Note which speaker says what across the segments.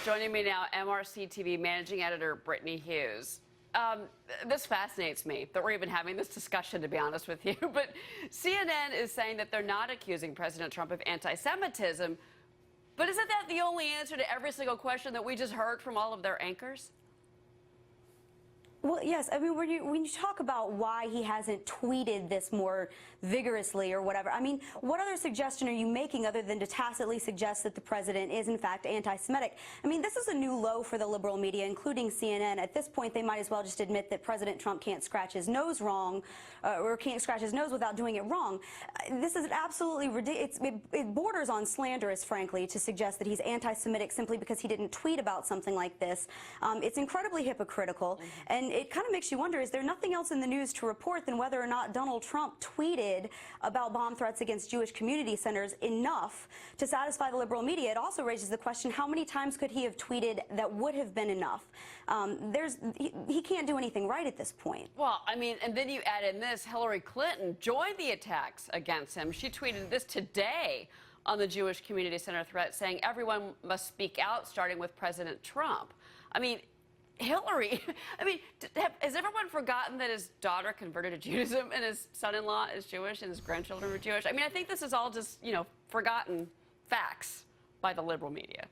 Speaker 1: Joining me now, MRC TV managing editor Brittany Hughes. This fascinates me that we're even having this discussion, to be honest with you. But CNN is saying that they're not accusing President Trump of anti-Semitism. But isn't that the only answer to every single question that we just heard from all of their anchors?
Speaker 2: Well, yes. I mean, when you talk about why he hasn't tweeted this more vigorously or whatever, I mean, what other suggestion are you making other than to tacitly suggest that the president is, in fact, anti-Semitic? I mean, this is a new low for the liberal media, including CNN. At this point, they might as well just admit that President Trump can't scratch his nose wrong, or can't scratch his nose without doing it wrong. This is absolutely ridiculous. It borders on slanderous, frankly, to suggest that he's anti-Semitic simply because he didn't tweet about something like this. It's incredibly hypocritical, and it kind of makes you wonder, is there nothing else in the news to report than whether or not Donald Trump tweeted about bomb threats against Jewish community centers enough to satisfy the liberal media? It also raises the question, how many times could he have tweeted that would have been enough? He can't do anything right at this point.
Speaker 1: Well, I mean, and then you add in this, Hillary Clinton joined the attacks against him. She tweeted this today on the Jewish Community Center threat, saying everyone must speak out, starting with President Trump. I mean, Hillary, I mean, has everyone forgotten that his daughter converted to Judaism and his son-in-law is Jewish and his grandchildren are Jewish? I mean, I think this is all just, forgotten facts by the liberal media.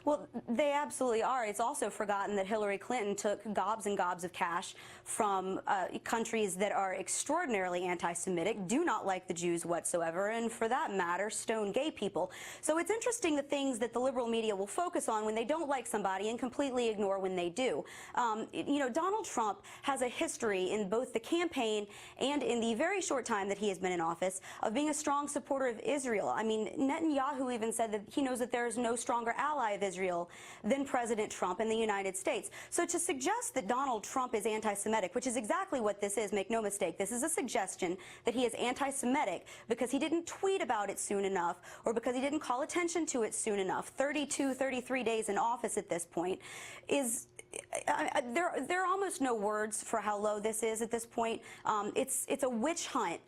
Speaker 2: Well, they absolutely are. It's also forgotten that Hillary Clinton took gobs and gobs of cash from countries that are extraordinarily anti-Semitic, do not like the Jews whatsoever, and for that matter, stone gay people. So it's interesting the things that the liberal media will focus on when they don't like somebody and completely ignore when they do. Donald Trump has a history in both the campaign and in the very short time that he has been in office of being a strong supporter of Israel. I mean, Netanyahu even said that he knows that there is no stronger ally of Israel than President Trump in the United States. So to suggest that Donald Trump is anti-Semitic, which is exactly what this is, make no mistake, this is a suggestion that he is anti-Semitic because he didn't tweet about it soon enough or because he didn't call attention to it soon enough, 32, 33 days in office at this point, is there are almost no words for how low this is at this point. It's a witch hunt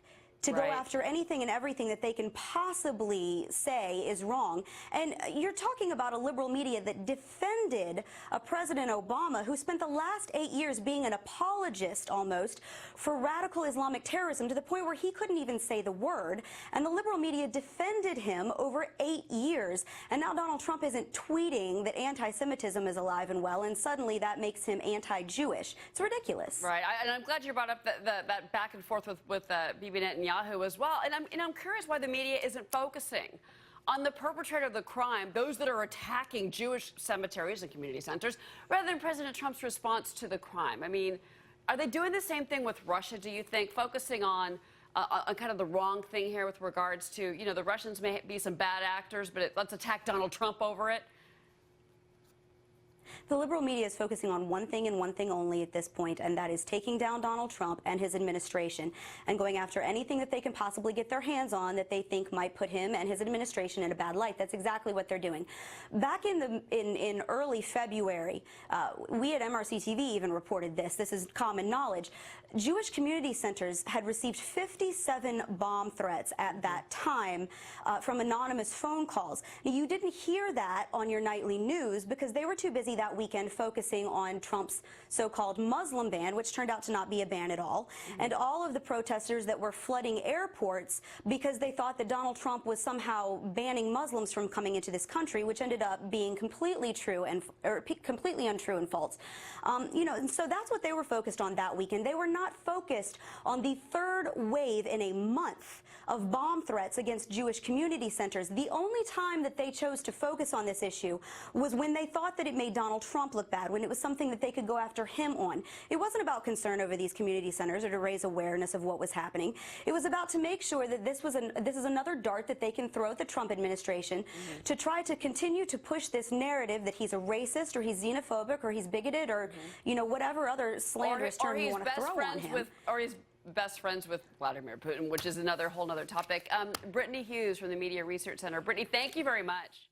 Speaker 2: to go after anything and everything that they can possibly say is wrong. And you're talking about a liberal media that defended a President Obama who spent the last 8 years being an apologist almost for radical Islamic terrorism to the point where he couldn't even say the word. And the liberal media defended him over 8 years. And now Donald Trump isn't tweeting that anti-Semitism is alive and well, and suddenly that makes him anti-Jewish. It's ridiculous.
Speaker 1: Right. And I'm glad you brought up that back and forth with Bibi Netanyahu as well. And I'm curious why the media isn't focusing on the perpetrator of the crime, those that are attacking Jewish cemeteries and community centers, rather than President Trump's response to the crime. I mean, are they doing the same thing with Russia, do you think, focusing on kind of the wrong thing here with regards to, the Russians may be some bad actors, but let's attack Donald Trump over it?
Speaker 2: The liberal media is focusing on one thing and one thing only at this point, and that is taking down Donald Trump and his administration and going after anything that they can possibly get their hands on that they think might put him and his administration in a bad light. That's exactly what they're doing. Back in early February, we at MRC TV even reported this. This is common knowledge. Jewish community centers had received 57 bomb threats at that time from anonymous phone calls. Now, you didn't hear that on your nightly news because they were too busy that weekend focusing on Trump's so-called Muslim ban, which turned out to not be a ban at all, and all of the protesters that were flooding airports because they thought that Donald Trump was somehow banning Muslims from coming into this country, which ended up being completely completely untrue and false. And so that's what they were focused on that weekend. They were not focused on the third wave in a month of bomb threats against Jewish community centers. The only time that they chose to focus on this issue was when they thought that it made Donald Trump look bad, when it was something that they could go after him on. It wasn't about concern over these community centers or to raise awareness of what was happening. It was about to make sure that this is another dart that they can throw at the Trump administration to try to continue to push this narrative that he's a racist or he's xenophobic or he's bigoted or, whatever other slanderous term you want to throw on him.
Speaker 1: Or he's best friends with Vladimir Putin, which is another whole other topic. Brittany Hughes from the Media Research Center. Brittany, thank you very much.